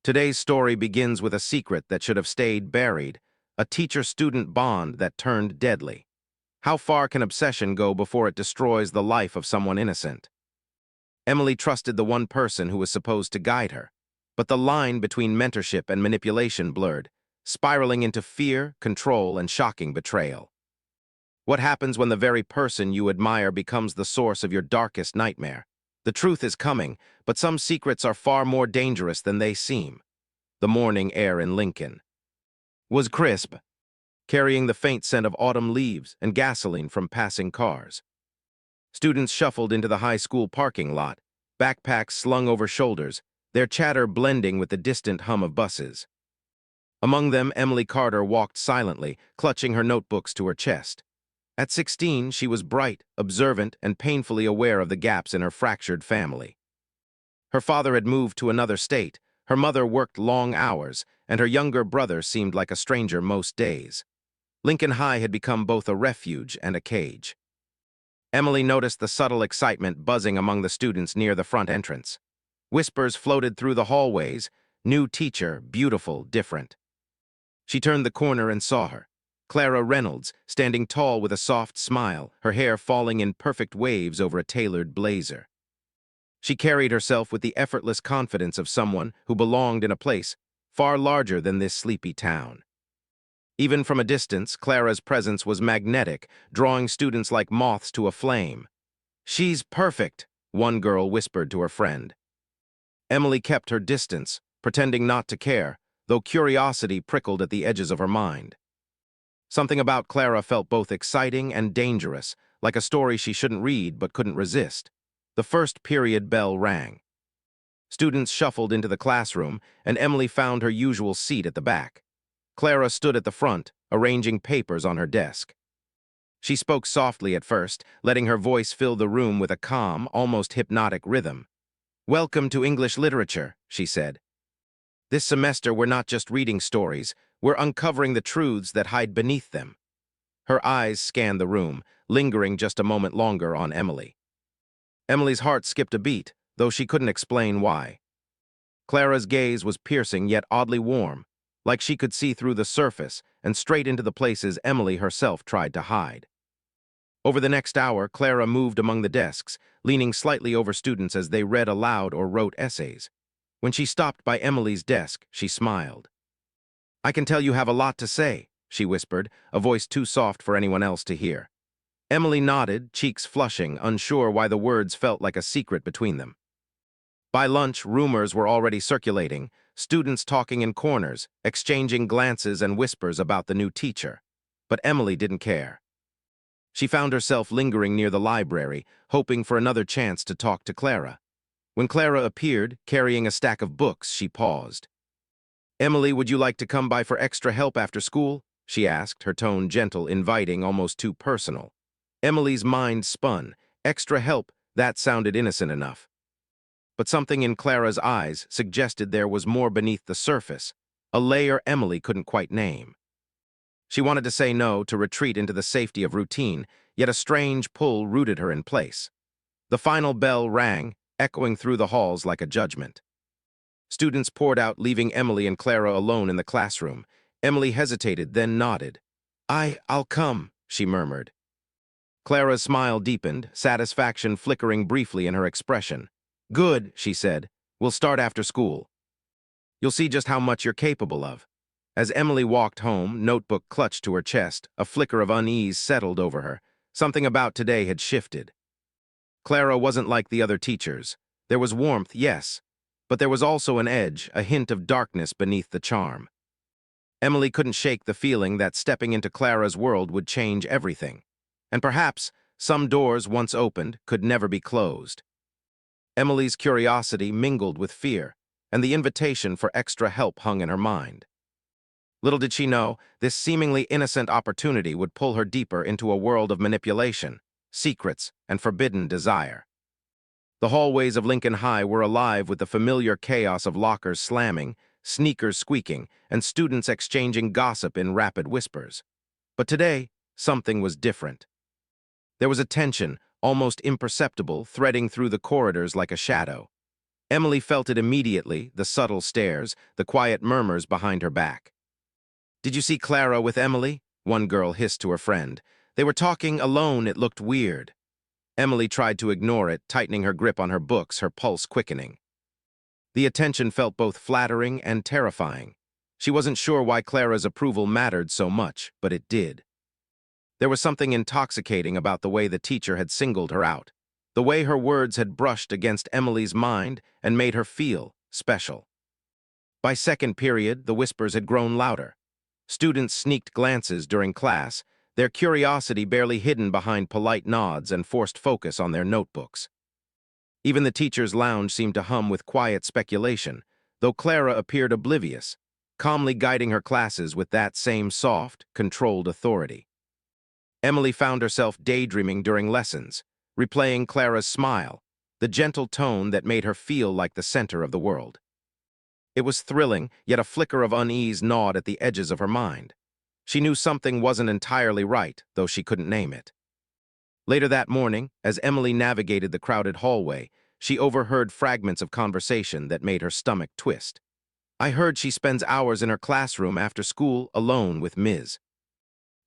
Today's story begins with a secret that should have stayed buried, a teacher-student bond that turned deadly. How far can obsession go before it destroys the life of someone innocent? Emily trusted the one person who was supposed to guide her, but the line between mentorship and manipulation blurred, spiraling into fear, control, and shocking betrayal. What happens when the very person you admire becomes the source of your darkest nightmare? The truth is coming, but some secrets are far more dangerous than they seem. The morning air in Lincoln was crisp, carrying the faint scent of autumn leaves and gasoline from passing cars. Students shuffled into the high school parking lot, backpacks slung over shoulders, their chatter blending with the distant hum of buses. Among them, Emily Carter walked silently, clutching her notebooks to her chest. At 16, she was bright, observant, and painfully aware of the gaps in her fractured family. Her father had moved to another state, her mother worked long hours, and her younger brother seemed like a stranger most days. Lincoln High had become both a refuge and a cage. Emily noticed the subtle excitement buzzing among the students near the front entrance. Whispers floated through the hallways, "New teacher, beautiful, different." She turned the corner and saw her. Clara Reynolds, standing tall with a soft smile, her hair falling in perfect waves over a tailored blazer. She carried herself with the effortless confidence of someone who belonged in a place far larger than this sleepy town. Even from a distance, Clara's presence was magnetic, drawing students like moths to a flame. "She's perfect," one girl whispered to her friend. Emily kept her distance, pretending not to care, though curiosity prickled at the edges of her mind. Something about Clara felt both exciting and dangerous, like a story she shouldn't read but couldn't resist. The first period bell rang. Students shuffled into the classroom, and Emily found her usual seat at the back. Clara stood at the front, arranging papers on her desk. She spoke softly at first, letting her voice fill the room with a calm, almost hypnotic rhythm. "Welcome to English literature," she said. "This semester we're not just reading stories, we're uncovering the truths that hide beneath them." Her eyes scanned the room, lingering just a moment longer on Emily. Emily's heart skipped a beat, though she couldn't explain why. Clara's gaze was piercing yet oddly warm, like she could see through the surface and straight into the places Emily herself tried to hide. Over the next hour, Clara moved among the desks, leaning slightly over students as they read aloud or wrote essays. When she stopped by Emily's desk, she smiled. "I can tell you have a lot to say," she whispered, a voice too soft for anyone else to hear. Emily nodded, cheeks flushing, unsure why the words felt like a secret between them. By lunch, rumors were already circulating, students talking in corners, exchanging glances and whispers about the new teacher. But Emily didn't care. She found herself lingering near the library, hoping for another chance to talk to Clara. When Clara appeared, carrying a stack of books, she paused. "Emily, would you like to come by for extra help after school?" she asked, her tone gentle, inviting, almost too personal. Emily's mind spun. Extra help, that sounded innocent enough. But something in Clara's eyes suggested there was more beneath the surface, a layer Emily couldn't quite name. She wanted to say no, to retreat into the safety of routine, yet a strange pull rooted her in place. The final bell rang, echoing through the halls like a judgment. Students poured out, leaving Emily and Clara alone in the classroom. Emily hesitated, then nodded. I'll come," she murmured. Clara's smile deepened, satisfaction flickering briefly in her expression. "Good," she said. "We'll start after school. You'll see just how much you're capable of." As Emily walked home, notebook clutched to her chest, a flicker of unease settled over her. Something about today had shifted. Clara wasn't like the other teachers. There was warmth, yes, but there was also an edge, a hint of darkness beneath the charm. Emily couldn't shake the feeling that stepping into Clara's world would change everything. And perhaps some doors, once opened, could never be closed. Emily's curiosity mingled with fear, and the invitation for extra help hung in her mind. Little did she know, this seemingly innocent opportunity would pull her deeper into a world of manipulation, secrets, and forbidden desire. The hallways of Lincoln High were alive with the familiar chaos of lockers slamming, sneakers squeaking, and students exchanging gossip in rapid whispers. But today, something was different. There was a tension, almost imperceptible, threading through the corridors like a shadow. Emily felt it immediately, the subtle stares, the quiet murmurs behind her back. "Did you see Clara with Emily?" one girl hissed to her friend. "They were talking alone, it looked weird." Emily tried to ignore it, tightening her grip on her books, her pulse quickening. The attention felt both flattering and terrifying. She wasn't sure why Clara's approval mattered so much, but it did. There was something intoxicating about the way the teacher had singled her out, the way her words had brushed against Emily's mind and made her feel special. By second period, the whispers had grown louder. Students sneaked glances during class, their curiosity barely hidden behind polite nods and forced focus on their notebooks. Even the teacher's lounge seemed to hum with quiet speculation, though Clara appeared oblivious, calmly guiding her classes with that same soft, controlled authority. Emily found herself daydreaming during lessons, replaying Clara's smile, the gentle tone that made her feel like the center of the world. It was thrilling, yet a flicker of unease gnawed at the edges of her mind. She knew something wasn't entirely right, though she couldn't name it. Later that morning, as Emily navigated the crowded hallway, she overheard fragments of conversation that made her stomach twist. "I heard she spends hours in her classroom after school alone with Ms.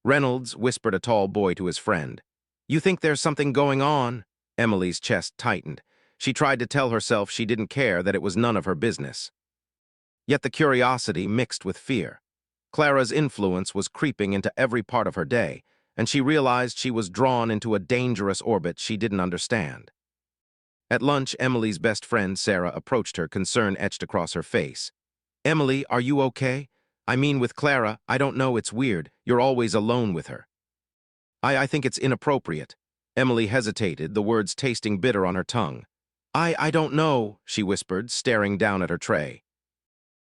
Reynolds," whispered a tall boy to his friend. "You think there's something going on?" Emily's chest tightened. She tried to tell herself she didn't care, that it was none of her business. Yet the curiosity mixed with fear. Clara's influence was creeping into every part of her day, and she realized she was drawn into a dangerous orbit she didn't understand. At lunch, Emily's best friend, Sarah, approached her, concern etched across her face. "Emily, are you okay? I mean, with Clara, I don't know, it's weird. You're always alone with her." I think it's inappropriate." Emily hesitated, the words tasting bitter on her tongue. I don't know," she whispered, staring down at her tray.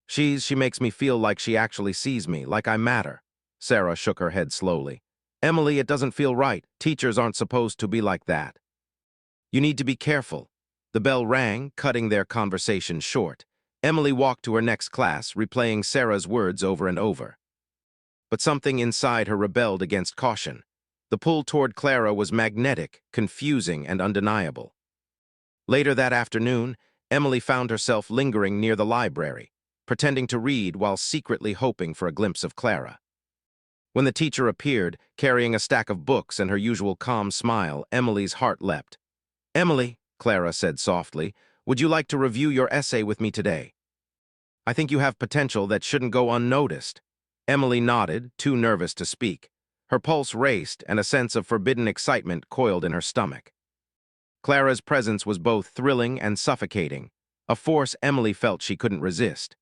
She makes me feel like she actually sees me, like I matter." Sarah shook her head slowly. "Emily, it doesn't feel right. Teachers aren't supposed to be like that. You need to be careful." The bell rang, cutting their conversation short. Emily walked to her next class, replaying Sarah's words over and over. But something inside her rebelled against caution. The pull toward Clara was magnetic, confusing, and undeniable. Later that afternoon, Emily found herself lingering near the library, pretending to read while secretly hoping for a glimpse of Clara. When the teacher appeared, carrying a stack of books and her usual calm smile, Emily's heart leapt. "Emily," Clara said softly, "would you like to review your essay with me today? I think you have potential that shouldn't go unnoticed." Emily nodded, too nervous to speak. Her pulse raced, and a sense of forbidden excitement coiled in her stomach. Clara's presence was both thrilling and suffocating, a force Emily felt she couldn't resist.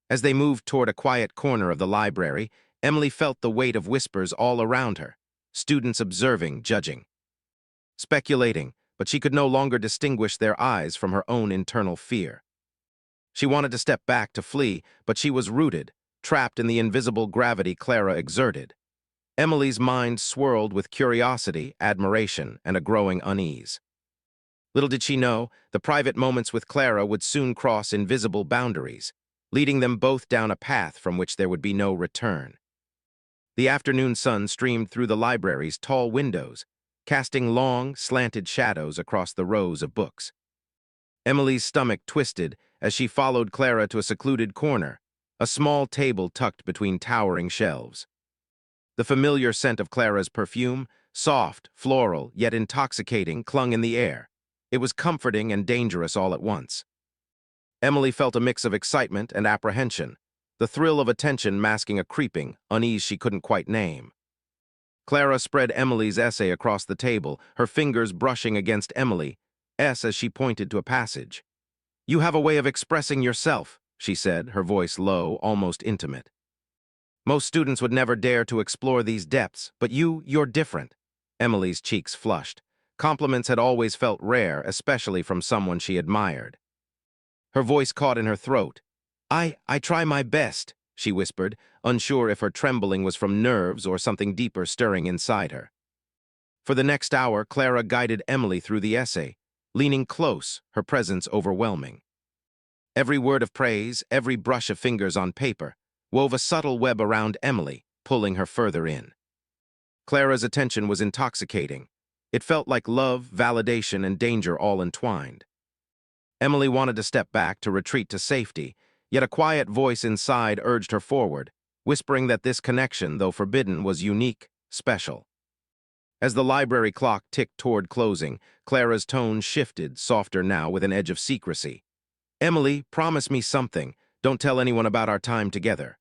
As they moved toward a quiet corner of the library, Emily felt the weight of whispers all around her, students observing, judging, speculating, but she could no longer distinguish their eyes from her own internal fear. She wanted to step back, to flee, but she was rooted, trapped in the invisible gravity Clara exerted. Emily's mind swirled with curiosity, admiration, and a growing unease. Little did she know, the private moments with Clara would soon cross invisible boundaries, leading them both down a path from which there would be no return. The afternoon sun streamed through the library's tall windows, casting long, slanted shadows across the rows of books. Emily's stomach twisted as she followed Clara to a secluded corner, a small table tucked between towering shelves. The familiar scent of Clara's perfume, soft, floral, yet intoxicating, clung in the air. It was comforting and dangerous all at once. Emily felt a mix of excitement and apprehension, the thrill of attention masking a creeping unease she couldn't quite name. Clara spread Emily's essay across the table, her fingers brushing against Emily's as she pointed to a passage. "You have a way of expressing yourself," she said, her voice low, almost intimate. "Most students would never dare to explore these depths, but you're different." Emily's cheeks flushed. Compliments had always felt rare, especially from someone she admired. Her voice caught in her throat. I try my best," she whispered, unsure if her trembling was from nerves or something deeper stirring inside her. For the next hour, Clara guided Emily through the essay, leaning close, her presence overwhelming. Every word of praise, every brush of fingers on paper, wove a subtle web around Emily, pulling her further in. Clara's attention was intoxicating. It felt like love, validation, and danger all entwined. Emily wanted to step back to retreat to safety, yet a quiet voice inside urged her forward, whispering that this connection, though forbidden, was unique, special. As the library clock ticked toward closing, Clara's tone shifted, softer now with an edge of secrecy. "Emily, promise me something. Don't tell anyone about our time together."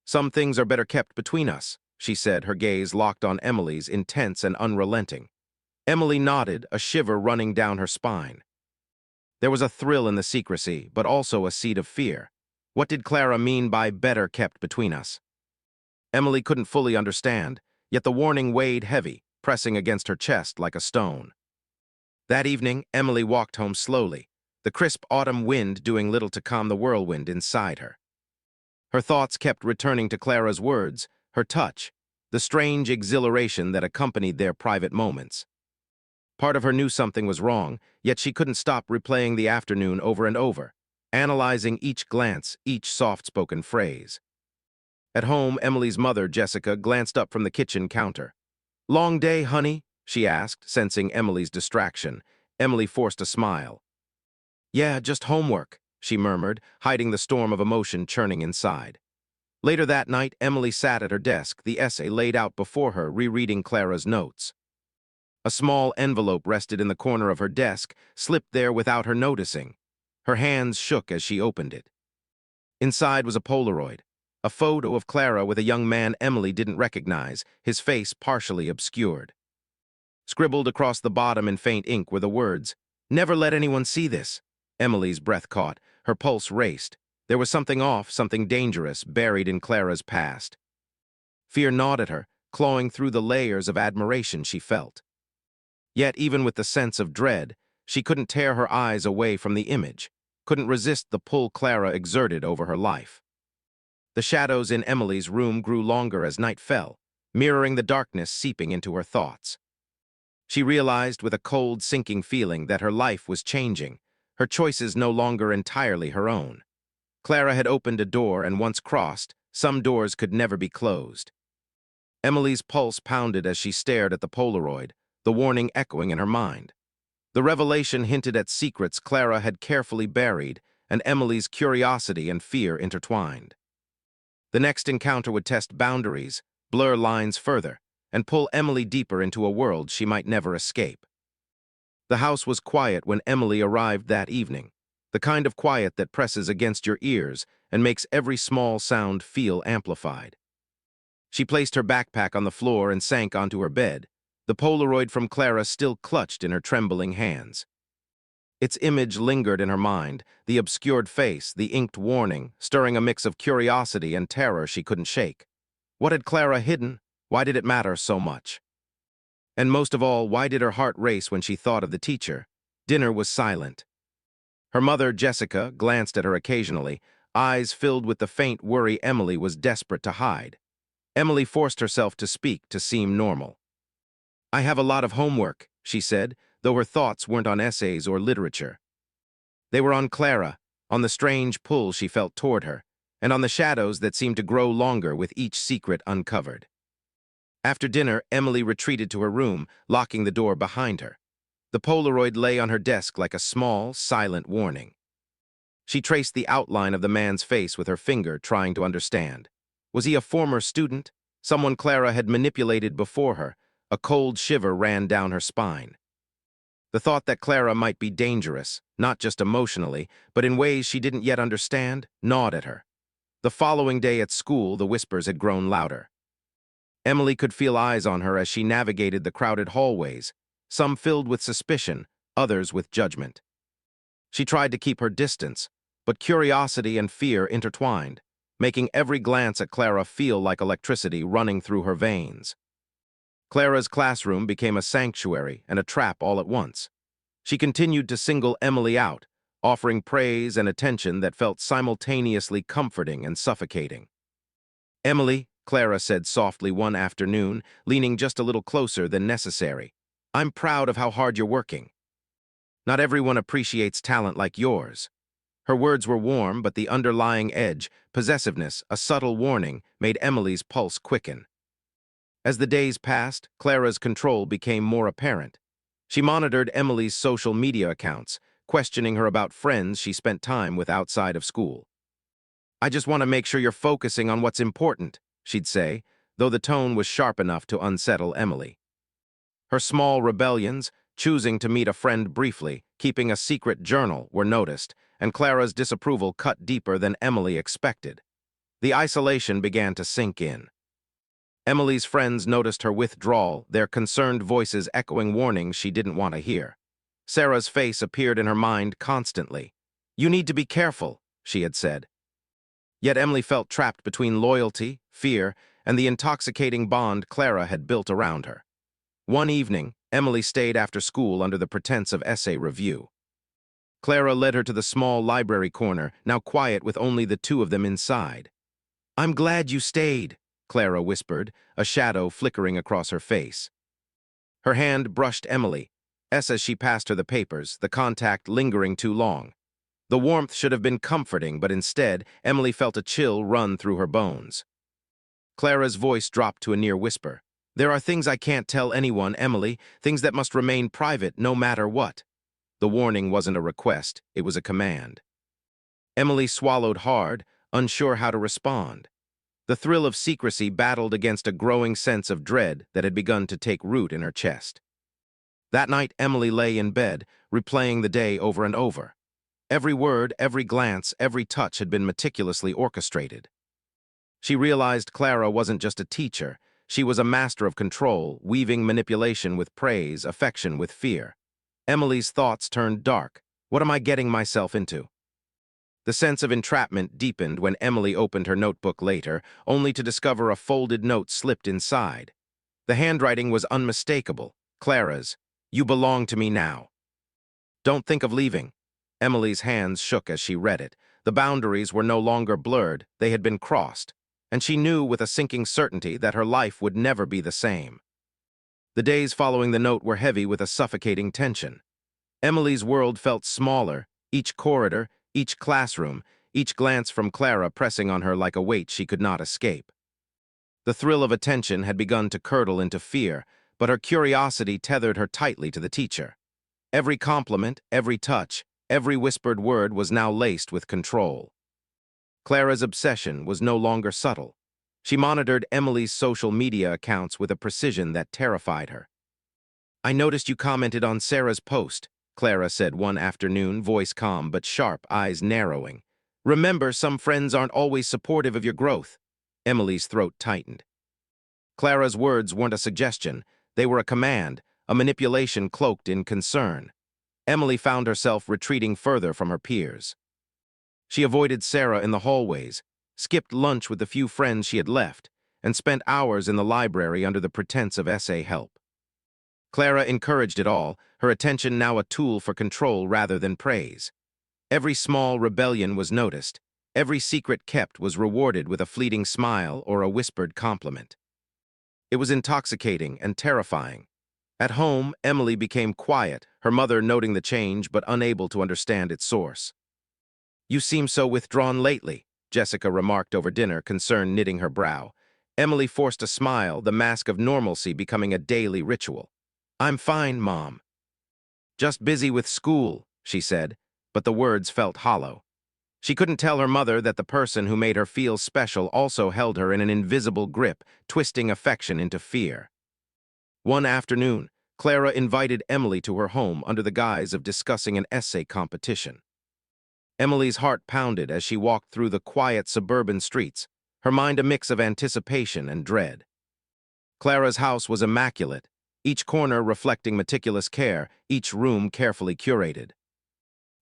"Some things are better kept between us," she said, her gaze locked on Emily's, intense and unrelenting. Emily nodded, a shiver running down her spine. There was a thrill in the secrecy, but also a seed of fear. What did Clara mean by better kept between us? Emily couldn't fully understand, yet the warning weighed heavy, pressing against her chest like a stone. That evening, Emily walked home slowly, the crisp autumn wind doing little to calm the whirlwind inside her. Her thoughts kept returning to Clara's words, her touch, the strange exhilaration that accompanied their private moments. Part of her knew something was wrong, yet she couldn't stop replaying the afternoon over and over, analyzing each glance, each soft-spoken phrase. At home, Emily's mother, Jessica, glanced up from the kitchen counter. "Long day, honey?" she asked, sensing Emily's distraction. Emily forced a smile. "Yeah, just homework," she murmured, hiding the storm of emotion churning inside. Later that night, Emily sat at her desk, the essay laid out before her, rereading Clara's notes. A small envelope rested in the corner of her desk, slipped there without her noticing. Her hands shook as she opened it. Inside was a Polaroid, a photo of Clara with a young man Emily didn't recognize, his face partially obscured. Scribbled across the bottom in faint ink were the words, "Never let anyone see this." Emily's breath caught, her pulse raced. There was something off, something dangerous, buried in Clara's past. Fear gnawed at her, clawing through the layers of admiration she felt. Yet, even with the sense of dread, she couldn't tear her eyes away from the image, couldn't resist the pull Clara exerted over her life. The shadows in Emily's room grew longer as night fell, mirroring the darkness seeping into her thoughts. She realized with a cold, sinking feeling that her life was changing, her choices no longer entirely her own. Clara had opened a door, and once crossed, some doors could never be closed. Emily's pulse pounded as she stared at the Polaroid, the warning echoing in her mind. The revelation hinted at secrets Clara had carefully buried, and Emily's curiosity and fear intertwined. The next encounter would test boundaries, blur lines further, and pull Emily deeper into a world she might never escape. The house was quiet when Emily arrived that evening, the kind of quiet that presses against your ears and makes every small sound feel amplified. She placed her backpack on the floor and sank onto her bed, the Polaroid from Clara still clutched in her trembling hands. Its image lingered in her mind, the obscured face, the inked warning, stirring a mix of curiosity and terror she couldn't shake. What had Clara hidden? Why did it matter so much? And most of all, why did her heart race when she thought of the teacher? Dinner was silent. Her mother, Jessica, glanced at her occasionally, eyes filled with the faint worry Emily was desperate to hide. Emily forced herself to speak to seem normal. "I have a lot of homework," she said, though her thoughts weren't on essays or literature. They were on Clara, on the strange pull she felt toward her, and on the shadows that seemed to grow longer with each secret uncovered. After dinner, Emily retreated to her room, locking the door behind her. The Polaroid lay on her desk like a small, silent warning. She traced the outline of the man's face with her finger, trying to understand. Was he a former student? Someone Clara had manipulated before her? A cold shiver ran down her spine. The thought that Clara might be dangerous, not just emotionally, but in ways she didn't yet understand, gnawed at her. The following day at school, the whispers had grown louder. Emily could feel eyes on her as she navigated the crowded hallways, some filled with suspicion, others with judgment. She tried to keep her distance, but curiosity and fear intertwined, making every glance at Clara feel like electricity running through her veins. Clara's classroom became a sanctuary and a trap all at once. She continued to single Emily out, offering praise and attention that felt simultaneously comforting and suffocating. "Emily," Clara said softly one afternoon, leaning just a little closer than necessary, "I'm proud of how hard you're working. Not everyone appreciates talent like yours." Her words were warm, but the underlying edge, possessiveness, a subtle warning, made Emily's pulse quicken. As the days passed, Clara's control became more apparent. She monitored Emily's social media accounts, questioning her about friends she spent time with outside of school. "I just want to make sure you're focusing on what's important," she'd say, though the tone was sharp enough to unsettle Emily. Her small rebellions, choosing to meet a friend briefly, keeping a secret journal, were noticed, and Clara's disapproval cut deeper than Emily expected. The isolation began to sink in. Emily's friends noticed her withdrawal, their concerned voices echoing warnings she didn't want to hear. Sarah's face appeared in her mind constantly. "You need to be careful," she had said. Yet Emily felt trapped between loyalty, fear, and the intoxicating bond Clara had built around her. One evening, Emily stayed after school under the pretense of essay review. Clara led her to the small library corner, now quiet with only the two of them inside. "I'm glad you stayed," Clara whispered, a shadow flickering across her face. Her hand brushed Emily, as she passed her the papers, the contact lingering too long. The warmth should have been comforting, but instead, Emily felt a chill run through her bones. Clara's voice dropped to a near whisper. "There are things I can't tell anyone, Emily, things that must remain private no matter what." The warning wasn't a request, it was a command. Emily swallowed hard, unsure how to respond. The thrill of secrecy battled against a growing sense of dread that had begun to take root in her chest. That night, Emily lay in bed, replaying the day over and over. Every word, every glance, every touch had been meticulously orchestrated. She realized Clara wasn't just a teacher, she was a master of control, weaving manipulation with praise, affection with fear. Emily's thoughts turned dark. What am I getting myself into? The sense of entrapment deepened when Emily opened her notebook later, only to discover a folded note slipped inside. The handwriting was unmistakable. Clara's, "You belong to me now. Don't think of leaving." Emily's hands shook as she read it. The boundaries were no longer blurred, they had been crossed, and she knew with a sinking certainty that her life would never be the same. The days following the note were heavy with a suffocating tension. Emily's world felt smaller, each corridor, each classroom, each glance from Clara pressing on her like a weight she could not escape. The thrill of attention had begun to curdle into fear, but her curiosity tethered her tightly to the teacher. Every compliment, every touch, every whispered word was now laced with control. Clara's obsession was no longer subtle. She monitored Emily's social media accounts with a precision that terrified her. "I noticed you commented on Sarah's post," Clara said one afternoon, voice calm but sharp, eyes narrowing. "Remember, some friends aren't always supportive of your growth." Emily's throat tightened. Clara's words weren't a suggestion, they were a command, a manipulation cloaked in concern. Emily found herself retreating further from her peers. She avoided Sarah in the hallways, skipped lunch with the few friends she had left, and spent hours in the library under the pretense of essay help. Clara encouraged it all, her attention now a tool for control rather than praise. Every small rebellion was noticed, every secret kept was rewarded with a fleeting smile or a whispered compliment. It was intoxicating and terrifying. At home, Emily became quiet, her mother noting the change but unable to understand its source. "You seem so withdrawn lately," Jessica remarked over dinner, concern knitting her brow. Emily forced a smile, the mask of normalcy becoming a daily ritual. "I'm fine, Mom." "Just busy with school," she said, but the words felt hollow. She couldn't tell her mother that the person who made her feel special also held her in an invisible grip, twisting affection into fear. One afternoon, Clara invited Emily to her home under the guise of discussing an essay competition. Emily's heart pounded as she walked through the quiet suburban streets, her mind a mix of anticipation and dread. Clara's house was immaculate, each corner reflecting meticulous care, each room carefully curated.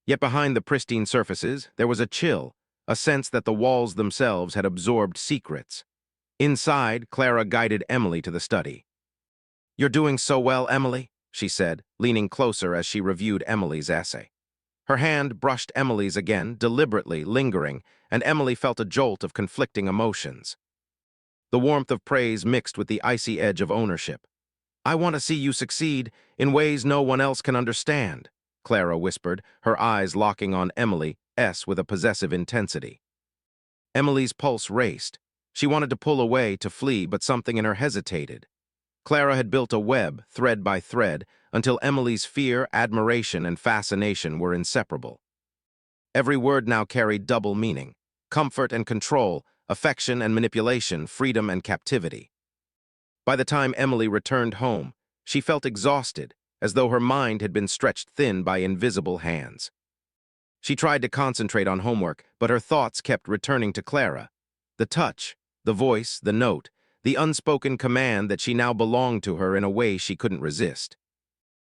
Yet behind the pristine surfaces, there was a chill, a sense that the walls themselves had absorbed secrets. Inside, Clara guided Emily to the study. "You're doing so well, Emily," she said, leaning closer as she reviewed Emily's essay. Her hand brushed Emily's again, deliberately, lingering, and Emily felt a jolt of conflicting emotions. The warmth of praise mixed with the icy edge of ownership. "I want to see you succeed in ways no one else can understand," Clara whispered, her eyes locking on Emily's with a possessive intensity. Emily's pulse raced. She wanted to pull away, to flee, but something in her hesitated. Clara had built a web, thread by thread, until Emily's fear, admiration, and fascination were inseparable. Every word now carried double meaning: comfort and control, affection and manipulation, freedom and captivity. By the time Emily returned home, she felt exhausted, as though her mind had been stretched thin by invisible hands. She tried to concentrate on homework, but her thoughts kept returning to Clara. The touch, the voice, the note, the unspoken command that she now belonged to her in a way she couldn't resist.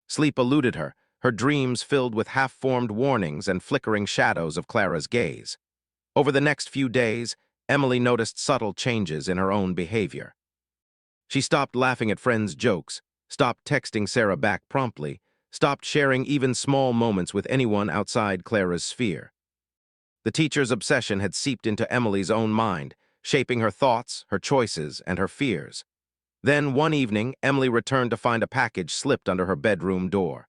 Sleep eluded her, her dreams filled with half-formed warnings and flickering shadows of Clara's gaze. Over the next few days, Emily noticed subtle changes in her own behavior. She stopped laughing at friends' jokes, stopped texting Sarah back promptly, stopped sharing even small moments with anyone outside Clara's sphere. The teacher's obsession had seeped into Emily's own mind, shaping her thoughts, her choices, and her fears. Then, one evening, Emily returned to find a package slipped under her bedroom door.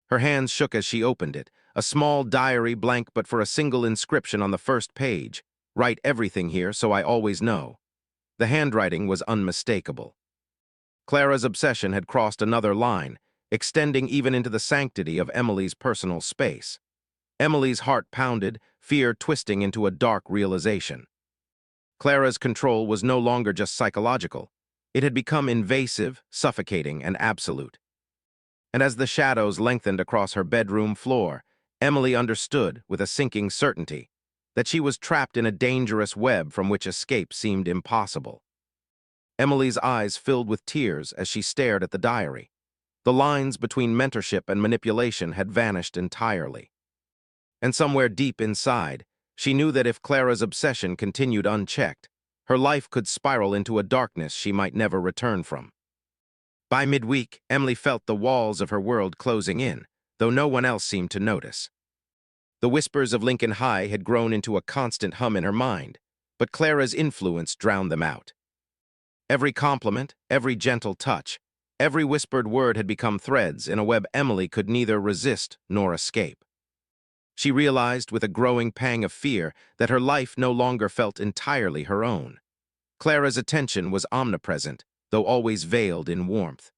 Her hands shook as she opened it, a small diary, blank but for a single inscription on the first page: "Write everything here so I always know." The handwriting was unmistakable. Clara's obsession had crossed another line, extending even into the sanctity of Emily's personal space. Emily's heart pounded, fear twisting into a dark realization. Clara's control was no longer just psychological. It had become invasive, suffocating, and absolute. And as the shadows lengthened across her bedroom floor, Emily understood, with a sinking certainty, that she was trapped in a dangerous web from which escape seemed impossible. Emily's eyes filled with tears as she stared at the diary. The lines between mentorship and manipulation had vanished entirely. And somewhere deep inside, she knew that if Clara's obsession continued unchecked, her life could spiral into a darkness she might never return from. By midweek, Emily felt the walls of her world closing in, though no one else seemed to notice. The whispers of Lincoln High had grown into a constant hum in her mind, but Clara's influence drowned them out. Every compliment, every gentle touch, every whispered word had become threads in a web Emily could neither resist nor escape. She realized with a growing pang of fear that her life no longer felt entirely her own. Clara's attention was omnipresent, though always veiled in warmth.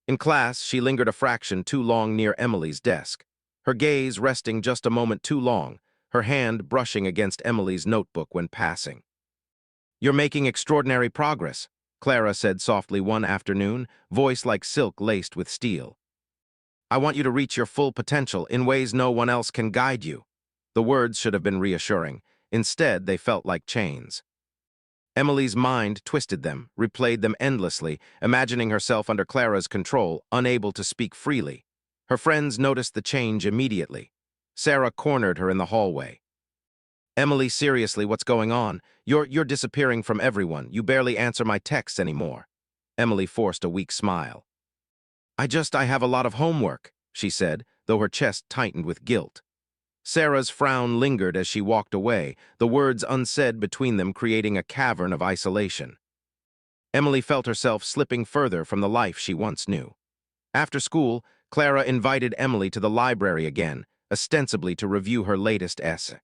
In class, she lingered a fraction too long near Emily's desk, her gaze resting just a moment too long, her hand brushing against Emily's notebook when passing. "You're making extraordinary progress," Clara said softly one afternoon, voice like silk laced with steel. "I want you to reach your full potential in ways no one else can guide you." The words should have been reassuring. Instead, they felt like chains. Emily's mind twisted them, replayed them endlessly, imagining herself under Clara's control, unable to speak freely. Her friends noticed the change immediately. Sarah cornered her in the hallway. "Emily, seriously, what's going on? You're disappearing from everyone. You barely answer my texts anymore." Emily forced a weak smile. I have a lot of homework," she said, though her chest tightened with guilt. Sarah's frown lingered as she walked away, the words unsaid between them creating a cavern of isolation. Emily felt herself slipping further from the life she once knew. After school, Clara invited Emily to the library again, ostensibly to review her latest essay.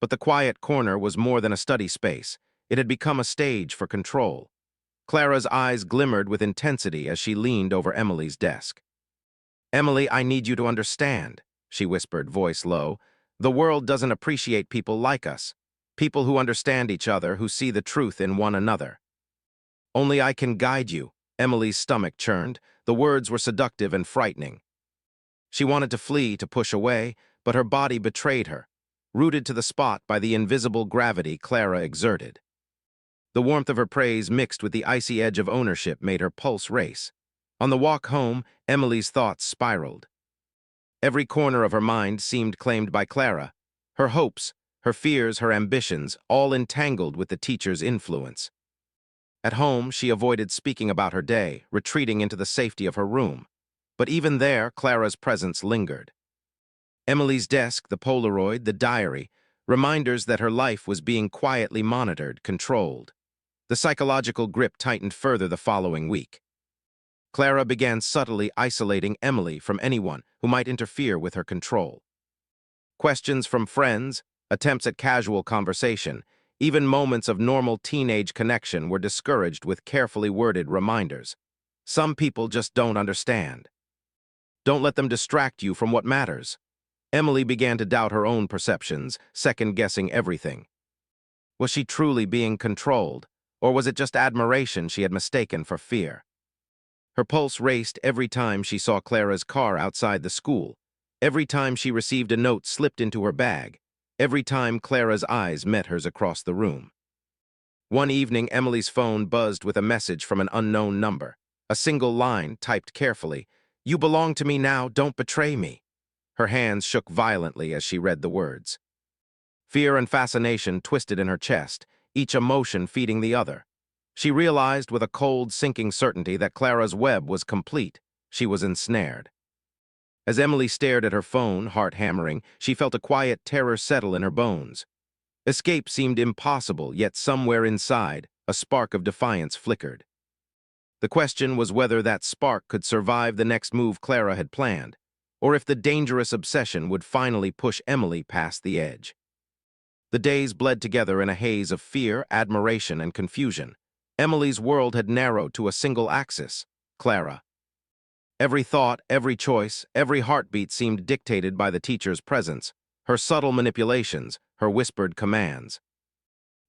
But the quiet corner was more than a study space. It had become a stage for control. Clara's eyes glimmered with intensity as she leaned over Emily's desk. "Emily, I need you to understand," she whispered, voice low. "The world doesn't appreciate people like us, people who understand each other, who see the truth in one another. Only I can guide you." Emily's stomach churned. The words were seductive and frightening. She wanted to flee, to push away, but her body betrayed her, rooted to the spot by the invisible gravity Clara exerted. The warmth of her praise mixed with the icy edge of ownership made her pulse race. On the walk home, Emily's thoughts spiraled. Every corner of her mind seemed claimed by Clara. Her hopes, her fears, her ambitions, all entangled with the teacher's influence. At home, she avoided speaking about her day, retreating into the safety of her room. But even there, Clara's presence lingered. Emily's desk, the Polaroid, the diary, reminders that her life was being quietly monitored, controlled. The psychological grip tightened further the following week. Clara began subtly isolating Emily from anyone who might interfere with her control. Questions from friends, attempts at casual conversation, even moments of normal teenage connection were discouraged with carefully worded reminders. Some people just don't understand. Don't let them distract you from what matters. Emily began to doubt her own perceptions, second-guessing everything. Was she truly being controlled, or was it just admiration she had mistaken for fear? Her pulse raced every time she saw Clara's car outside the school, every time she received a note slipped into her bag, every time Clara's eyes met hers across the room. One evening, Emily's phone buzzed with a message from an unknown number. A single line, typed carefully, "You belong to me now, don't betray me." Her hands shook violently as she read the words. Fear and fascination twisted in her chest, each emotion feeding the other. She realized with a cold, sinking certainty that Clara's web was complete. She was ensnared. As Emily stared at her phone, heart hammering, she felt a quiet terror settle in her bones. Escape seemed impossible, yet somewhere inside, a spark of defiance flickered. The question was whether that spark could survive the next move Clara had planned, or if the dangerous obsession would finally push Emily past the edge. The days bled together in a haze of fear, admiration, and confusion. Emily's world had narrowed to a single axis: Clara. Every thought, every choice, every heartbeat seemed dictated by the teacher's presence, her subtle manipulations, her whispered commands.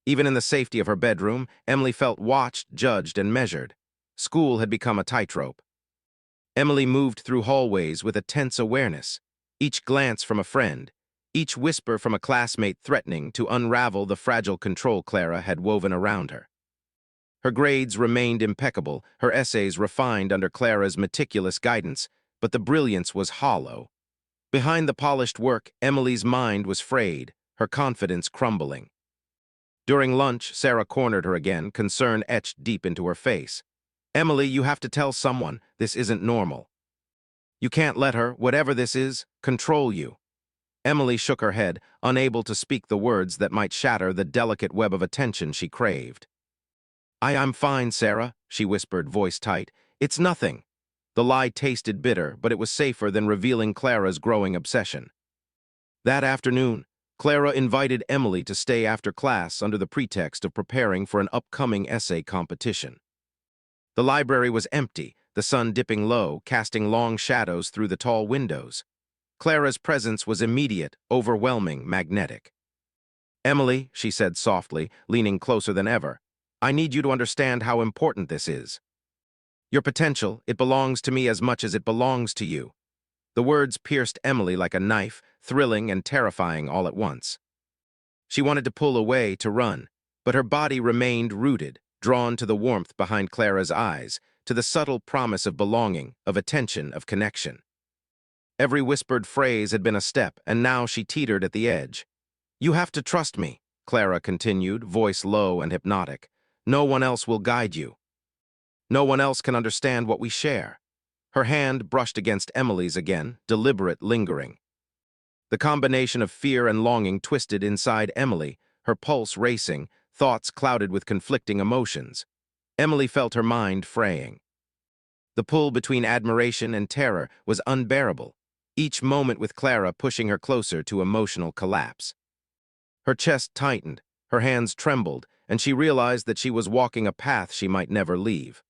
Even in the safety of her bedroom, Emily felt watched, judged, and measured. School had become a tightrope. Emily moved through hallways with a tense awareness, each glance from a friend, each whisper from a classmate threatening to unravel the fragile control Clara had woven around her. Her grades remained impeccable, her essays refined under Clara's meticulous guidance, but the brilliance was hollow. Behind the polished work, Emily's mind was frayed, her confidence crumbling. During lunch, Sarah cornered her again, concern etched deep into her face. "Emily, you have to tell someone. This isn't normal. You can't let her, whatever this is, control you." Emily shook her head, unable to speak the words that might shatter the delicate web of attention she craved. I'm fine, Sarah," she whispered, voice tight. "It's nothing." The lie tasted bitter, but it was safer than revealing Clara's growing obsession. That afternoon, Clara invited Emily to stay after class under the pretext of preparing for an upcoming essay competition. The library was empty, the sun dipping low, casting long shadows through the tall windows. Clara's presence was immediate, overwhelming, magnetic. "Emily," she said softly, leaning closer than ever, "I need you to understand how important this is. Your potential, it belongs to me as much as it belongs to you." The words pierced Emily like a knife, thrilling and terrifying all at once. She wanted to pull away, to run, but her body remained rooted, drawn to the warmth behind Clara's eyes, to the subtle promise of belonging, of attention, of connection. Every whispered phrase had been a step, and now she teetered at the edge. "You have to trust me," Clara continued, voice low and hypnotic. "No one else will guide you. No one else can understand what we share." Her hand brushed against Emily's again, deliberate, lingering. The combination of fear and longing twisted inside Emily, her pulse racing, thoughts clouded with conflicting emotions. Emily felt her mind fraying. The pull between admiration and terror was unbearable, each moment with Clara pushing her closer to emotional collapse. Her chest tightened, her hands trembled, and she realized that she was walking a path she might never leave.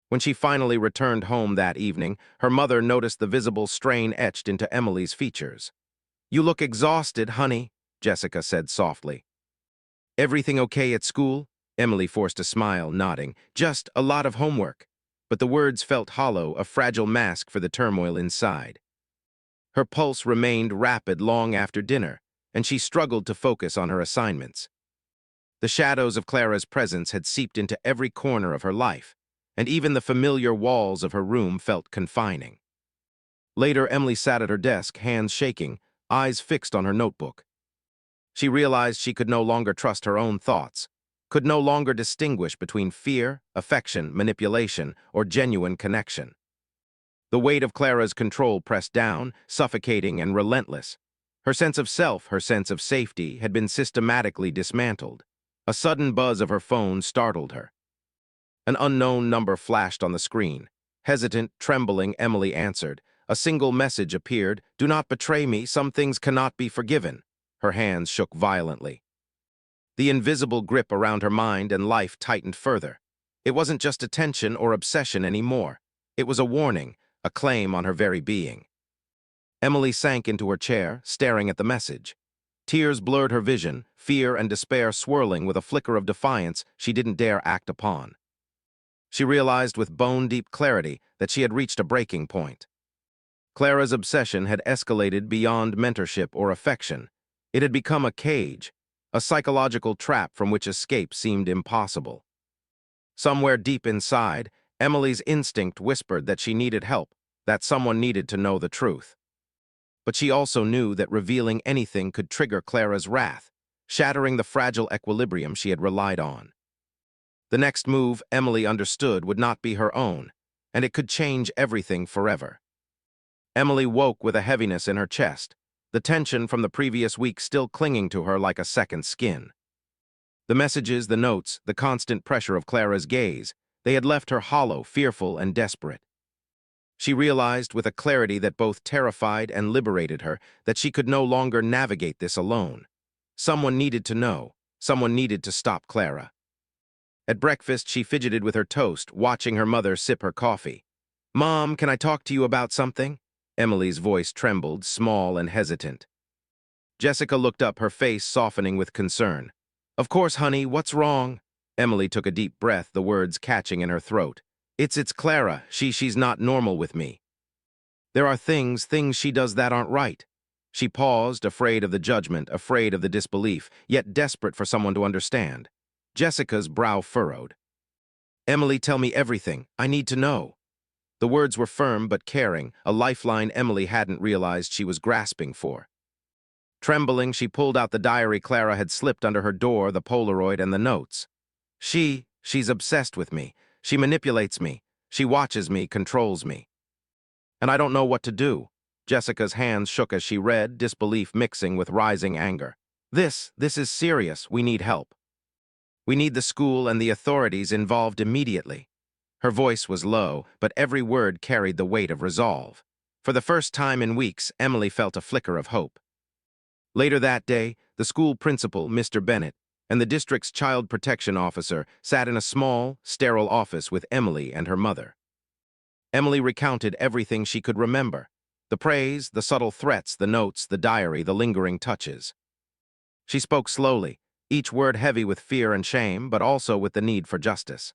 When she finally returned home that evening, her mother noticed the visible strain etched into Emily's features. "You look exhausted, honey," Jessica said softly. "Everything okay at school?" Emily forced a smile, nodding. "Just a lot of homework." But the words felt hollow, a fragile mask for the turmoil inside. Her pulse remained rapid long after dinner, and she struggled to focus on her assignments. The shadows of Clara's presence had seeped into every corner of her life, and even the familiar walls of her room felt confining. Later, Emily sat at her desk, hands shaking, eyes fixed on her notebook. She realized she could no longer trust her own thoughts, could no longer distinguish between fear, affection, manipulation, or genuine connection. The weight of Clara's control pressed down, suffocating and relentless. Her sense of self, her sense of safety, had been systematically dismantled. A sudden buzz of her phone startled her. An unknown number flashed on the screen. Hesitant, trembling, Emily answered. A single message appeared: "Do not betray me, some things cannot be forgiven." Her hands shook violently. The invisible grip around her mind and life tightened further. It wasn't just attention or obsession anymore. It was a warning, a claim on her very being. Emily sank into her chair, staring at the message. Tears blurred her vision, fear and despair swirling with a flicker of defiance she didn't dare act upon. She realized with bone-deep clarity that she had reached a breaking point. Clara's obsession had escalated beyond mentorship or affection. It had become a cage, a psychological trap from which escape seemed impossible. Somewhere deep inside, Emily's instinct whispered that she needed help, that someone needed to know the truth. But she also knew that revealing anything could trigger Clara's wrath, shattering the fragile equilibrium she had relied on. The next move, Emily understood, would not be her own, and it could change everything forever. Emily woke with a heaviness in her chest, the tension from the previous week still clinging to her like a second skin. The messages, the notes, the constant pressure of Clara's gaze, they had left her hollow, fearful, and desperate. She realized with a clarity that both terrified and liberated her that she could no longer navigate this alone. Someone needed to know. Someone needed to stop Clara. At breakfast, she fidgeted with her toast, watching her mother sip her coffee. "Mom, can I talk to you about something?" Emily's voice trembled, small and hesitant. Jessica looked up, her face softening with concern. "Of course, honey, what's wrong?" Emily took a deep breath, the words catching in her throat. It's Clara. She's not normal with me. There are things she does that aren't right." She paused, afraid of the judgment, afraid of the disbelief, yet desperate for someone to understand. Jessica's brow furrowed. "Emily, tell me everything. I need to know." The words were firm but caring, a lifeline Emily hadn't realized she was grasping for. Trembling, she pulled out the diary Clara had slipped under her door, the Polaroid, and the notes. She's obsessed with me. She manipulates me. She watches me, controls me. And I don't know what to do. Jessica's hands shook as she read, disbelief mixing with rising anger. This is serious. We need help. We need the school and the authorities involved immediately." Her voice was low, but every word carried the weight of resolve. For the first time in weeks, Emily felt a flicker of hope. Later that day, the school principal, Mr. Bennett, and the district's child protection officer sat in a small, sterile office with Emily and her mother. Emily recounted everything she could remember: the praise, the subtle threats, the notes, the diary, the lingering touches. She spoke slowly, each word heavy with fear and shame, but also with the need for justice.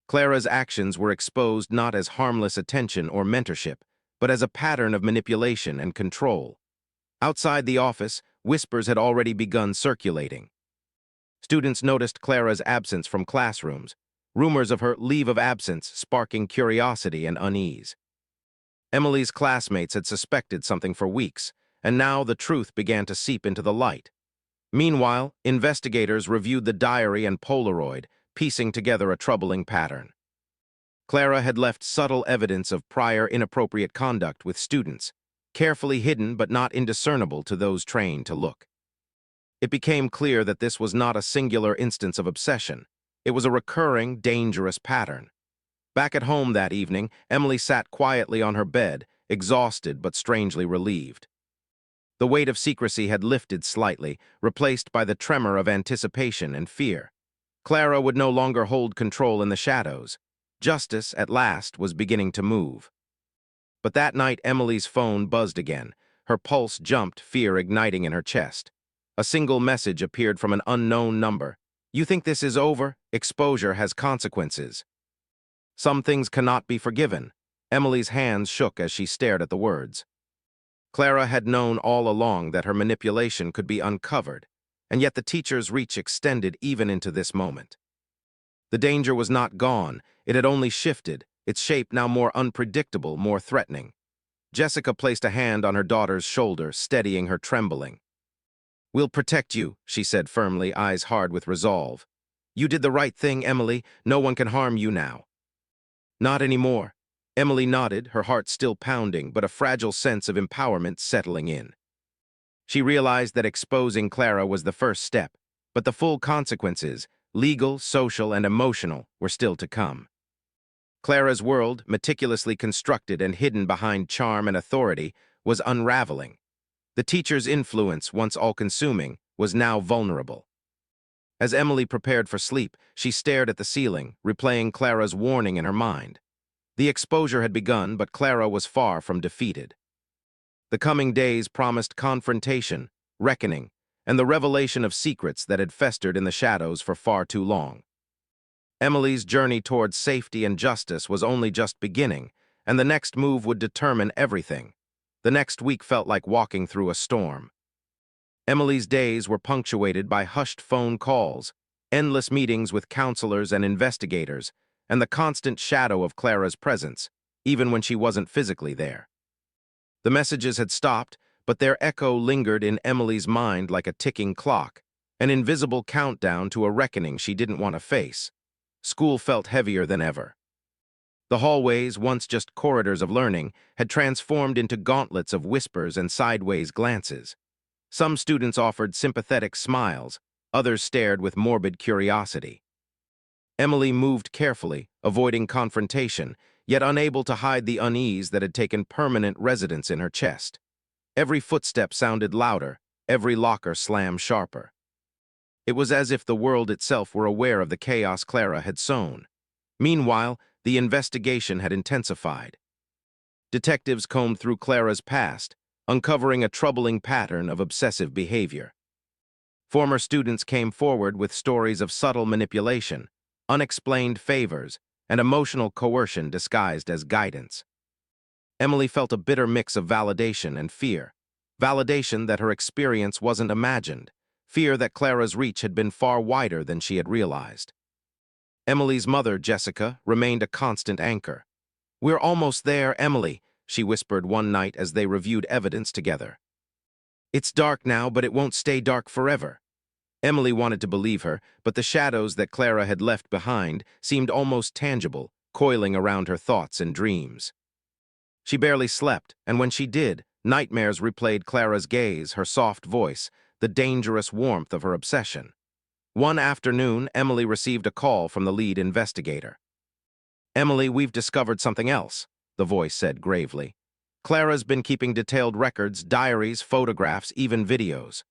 Clara's actions were exposed not as harmless attention or mentorship, but as a pattern of manipulation and control. Outside the office, whispers had already begun circulating. Students noticed Clara's absence from classrooms, rumors of her leave of absence sparking curiosity and unease. Emily's classmates had suspected something for weeks, and now the truth began to seep into the light. Meanwhile, investigators reviewed the diary and Polaroid, piecing together a troubling pattern. Clara had left subtle evidence of prior inappropriate conduct with students, carefully hidden but not indiscernible to those trained to look. It became clear that this was not a singular instance of obsession. It was a recurring, dangerous pattern. Back at home that evening, Emily sat quietly on her bed, exhausted but strangely relieved. The weight of secrecy had lifted slightly, replaced by the tremor of anticipation and fear. Clara would no longer hold control in the shadows. Justice, at last, was beginning to move. But that night, Emily's phone buzzed again. Her pulse jumped, fear igniting in her chest. A single message appeared from an unknown number. "You think this is over? Exposure has consequences." Some things cannot be forgiven. Emily's hands shook as she stared at the words. Clara had known all along that her manipulation could be uncovered, and yet the teacher's reach extended even into this moment. The danger was not gone, it had only shifted, its shape now more unpredictable, more threatening. Jessica placed a hand on her daughter's shoulder, steadying her trembling. "We'll protect you," she said firmly, eyes hard with resolve. "You did the right thing, Emily. No one can harm you now." "Not anymore." Emily nodded, her heart still pounding, but a fragile sense of empowerment settling in. She realized that exposing Clara was the first step, but the full consequences, legal, social, and emotional, were still to come. Clara's world, meticulously constructed and hidden behind charm and authority, was unraveling. The teacher's influence, once all-consuming, was now vulnerable. As Emily prepared for sleep, she stared at the ceiling, replaying Clara's warning in her mind. The exposure had begun, but Clara was far from defeated. The coming days promised confrontation, reckoning, and the revelation of secrets that had festered in the shadows for far too long. Emily's journey towards safety and justice was only just beginning, and the next move would determine everything. The next week felt like walking through a storm. Emily's days were punctuated by hushed phone calls, endless meetings with counselors and investigators, and the constant shadow of Clara's presence, even when she wasn't physically there. The messages had stopped, but their echo lingered in Emily's mind like a ticking clock, an invisible countdown to a reckoning she didn't want to face. School felt heavier than ever. The hallways, once just corridors of learning, had transformed into gauntlets of whispers and sideways glances. Some students offered sympathetic smiles, others stared with morbid curiosity. Emily moved carefully, avoiding confrontation, yet unable to hide the unease that had taken permanent residence in her chest. Every footstep sounded louder, every locker slammed sharper. It was as if the world itself were aware of the chaos Clara had sown. Meanwhile, the investigation had intensified. Detectives combed through Clara's past, uncovering a troubling pattern of obsessive behavior. Former students came forward with stories of subtle manipulation, unexplained favors, and emotional coercion disguised as guidance. Emily felt a bitter mix of validation and fear. Validation that her experience wasn't imagined, fear that Clara's reach had been far wider than she had realized. Emily's mother, Jessica, remained a constant anchor. "We're almost there, Emily," she whispered one night as they reviewed evidence together. "It's dark now, but it won't stay dark forever." Emily wanted to believe her, but the shadows that Clara had left behind seemed almost tangible, coiling around her thoughts and dreams. She barely slept, and when she did, nightmares replayed Clara's gaze, her soft voice, the dangerous warmth of her obsession. One afternoon, Emily received a call from the lead investigator. "Emily, we've discovered something else," the voice said gravely. "Clara's been keeping detailed records, diaries, photographs, even videos.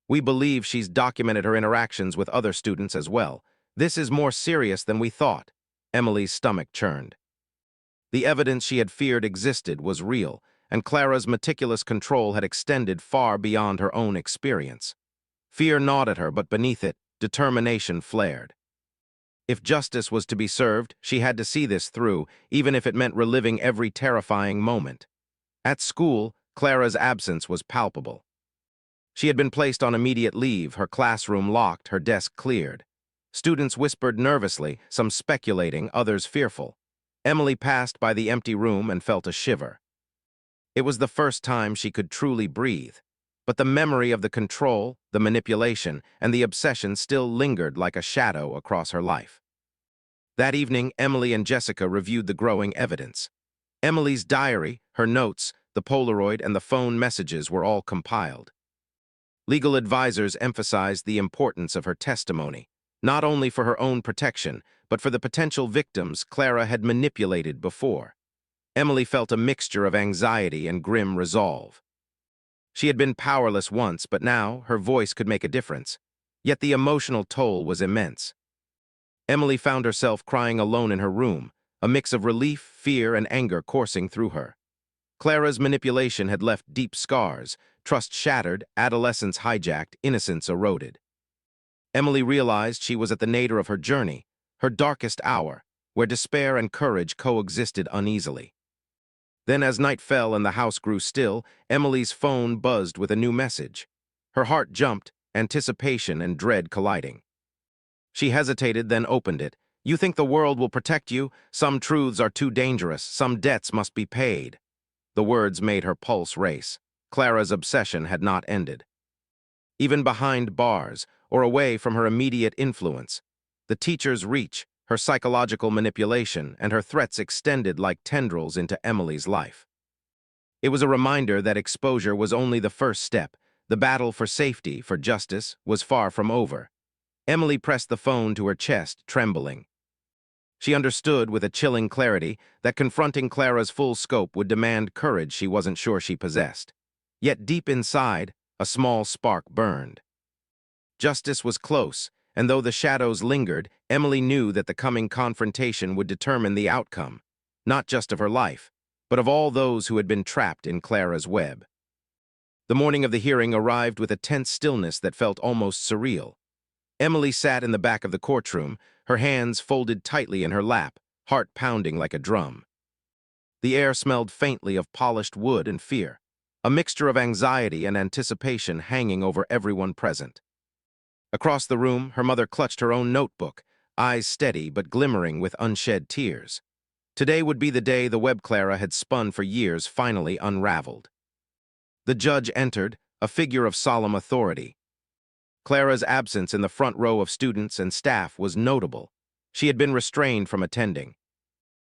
We believe she's documented her interactions with other students as well. This is more serious than we thought." Emily's stomach churned. The evidence she had feared existed was real, and Clara's meticulous control had extended far beyond her own experience. Fear gnawed at her, but beneath it, determination flared. If justice was to be served, she had to see this through, even if it meant reliving every terrifying moment. At school, Clara's absence was palpable. She had been placed on immediate leave, her classroom locked, her desk cleared. Students whispered nervously, some speculating, others fearful. Emily passed by the empty room and felt a shiver. It was the first time she could truly breathe, but the memory of the control, the manipulation, and the obsession still lingered like a shadow across her life. That evening, Emily and Jessica reviewed the growing evidence. Emily's diary, her notes, the Polaroid, and the phone messages were all compiled. Legal advisors emphasized the importance of her testimony, not only for her own protection, but for the potential victims Clara had manipulated before. Emily felt a mixture of anxiety and grim resolve. She had been powerless once, but now her voice could make a difference. Yet the emotional toll was immense. Emily found herself crying alone in her room, a mix of relief, fear, and anger coursing through her. Clara's manipulation had left deep scars, trust shattered, adolescence hijacked, innocence eroded. Emily realized she was at the nadir of her journey, her darkest hour, where despair and courage coexisted uneasily. Then as night fell and the house grew still, Emily's phone buzzed with a new message. Her heart jumped, anticipation and dread colliding. She hesitated, then opened it. "You think the world will protect you? Some truths are too dangerous, some debts must be paid." The words made her pulse race. Clara's obsession had not ended. Even behind bars, or away from her immediate influence, the teacher's reach, her psychological manipulation, and her threats extended like tendrils into Emily's life. It was a reminder that exposure was only the first step. The battle for safety, for justice, was far from over. Emily pressed the phone to her chest, trembling. She understood with a chilling clarity that confronting Clara's full scope would demand courage she wasn't sure she possessed. Yet deep inside, a small spark burned. Justice was close, and though the shadows lingered, Emily knew that the coming confrontation would determine the outcome, not just of her life, but of all those who had been trapped in Clara's web. The morning of the hearing arrived with a tense stillness that felt almost surreal. Emily sat in the back of the courtroom, her hands folded tightly in her lap, heart pounding like a drum. The air smelled faintly of polished wood and fear, a mixture of anxiety and anticipation hanging over everyone present. Across the room, her mother clutched her own notebook, eyes steady but glimmering with unshed tears. Today would be the day the web Clara had spun for years finally unraveled. The judge entered, a figure of solemn authority. Clara's absence in the front row of students and staff was notable. She had been restrained from attending,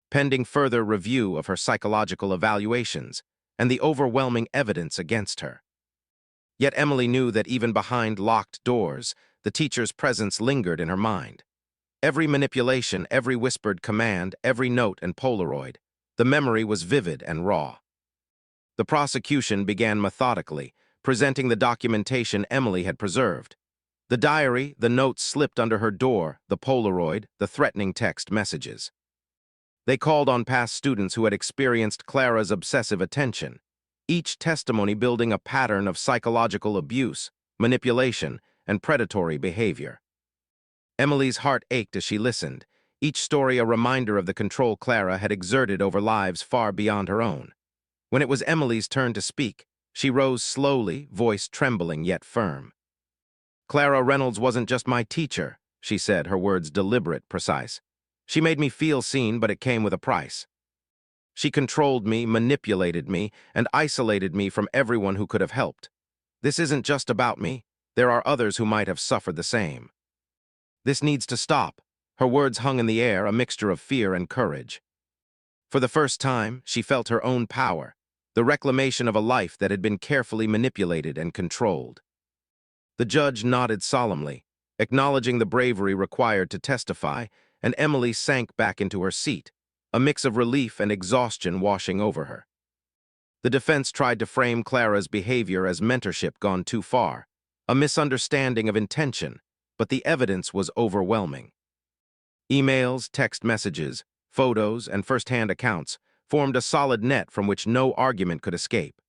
pending further review of her psychological evaluations and the overwhelming evidence against her. Yet Emily knew that even behind locked doors, the teacher's presence lingered in her mind. Every manipulation, every whispered command, every note and Polaroid, the memory was vivid and raw. The prosecution began methodically, presenting the documentation Emily had preserved. The diary, the notes slipped under her door, the Polaroid, the threatening text messages. They called on past students who had experienced Clara's obsessive attention, each testimony building a pattern of psychological abuse, manipulation, and predatory behavior. Emily's heart ached as she listened, each story a reminder of the control Clara had exerted over lives far beyond her own. When it was Emily's turn to speak, she rose slowly, voice trembling yet firm. "Clara Reynolds wasn't just my teacher," she said, her words deliberate, precise. "She made me feel seen, but it came with a price. She controlled me, manipulated me, and isolated me from everyone who could have helped. This isn't just about me. There are others who might have suffered the same. This needs to stop." Her words hung in the air, a mixture of fear and courage. For the first time, she felt her own power, the reclamation of a life that had been carefully manipulated and controlled. The judge nodded solemnly, acknowledging the bravery required to testify, and Emily sank back into her seat, a mix of relief and exhaustion washing over her. The defense tried to frame Clara's behavior as mentorship gone too far, a misunderstanding of intention, but the evidence was overwhelming. Emails, text messages, photos, and first-hand accounts formed a solid net from which no argument could escape.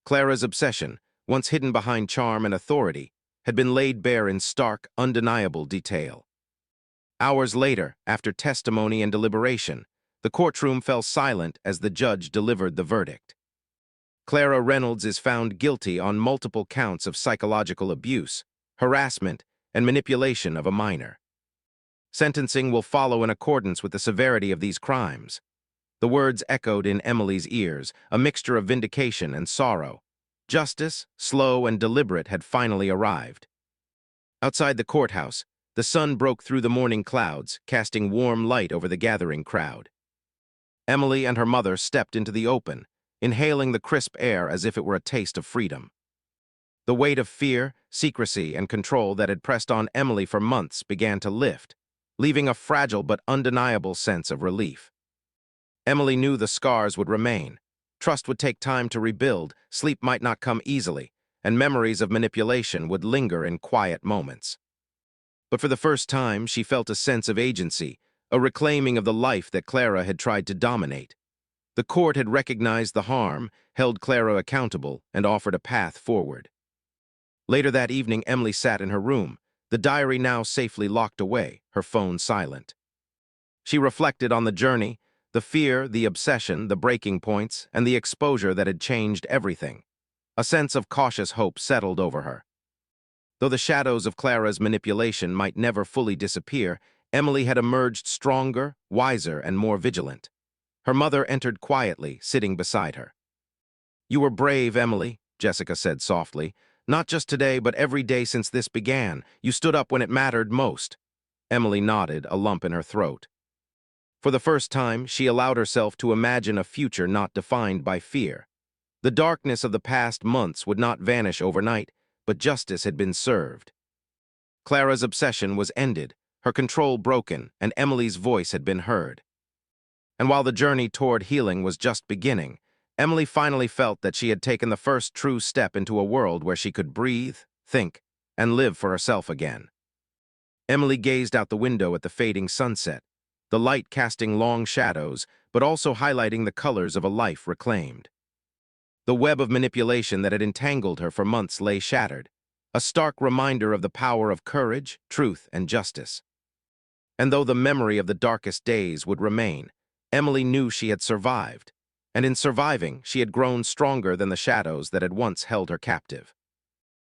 Clara's obsession, once hidden behind charm and authority, had been laid bare in stark, undeniable detail. Hours later, after testimony and deliberation, the courtroom fell silent as the judge delivered the verdict. Clara Reynolds is found guilty on multiple counts of psychological abuse, harassment, and manipulation of a minor. Sentencing will follow in accordance with the severity of these crimes. The words echoed in Emily's ears, a mixture of vindication and sorrow. Justice, slow and deliberate, had finally arrived. Outside the courthouse, the sun broke through the morning clouds, casting warm light over the gathering crowd. Emily and her mother stepped into the open, inhaling the crisp air as if it were a taste of freedom. The weight of fear, secrecy, and control that had pressed on Emily for months began to lift, leaving a fragile but undeniable sense of relief. Emily knew the scars would remain. Trust would take time to rebuild, sleep might not come easily, and memories of manipulation would linger in quiet moments. But for the first time, she felt a sense of agency, a reclaiming of the life that Clara had tried to dominate. The court had recognized the harm, held Clara accountable, and offered a path forward. Later that evening, Emily sat in her room, the diary now safely locked away, her phone silent. She reflected on the journey, the fear, the obsession, the breaking points, and the exposure that had changed everything. A sense of cautious hope settled over her. Though the shadows of Clara's manipulation might never fully disappear, Emily had emerged stronger, wiser, and more vigilant. Her mother entered quietly, sitting beside her. "You were brave, Emily," Jessica said softly. "Not just today, but every day since this began. You stood up when it mattered most." Emily nodded, a lump in her throat. For the first time, she allowed herself to imagine a future not defined by fear. The darkness of the past months would not vanish overnight, but justice had been served. Clara's obsession was ended, her control broken, and Emily's voice had been heard. And while the journey toward healing was just beginning, Emily finally felt that she had taken the first true step into a world where she could breathe, think, and live for herself again. Emily gazed out the window at the fading sunset, the light casting long shadows, but also highlighting the colors of a life reclaimed. The web of manipulation that had entangled her for months lay shattered, a stark reminder of the power of courage, truth, and justice. And though the memory of the darkest days would remain, Emily knew she had survived, and in surviving, she had grown stronger than the shadows that had once held her captive.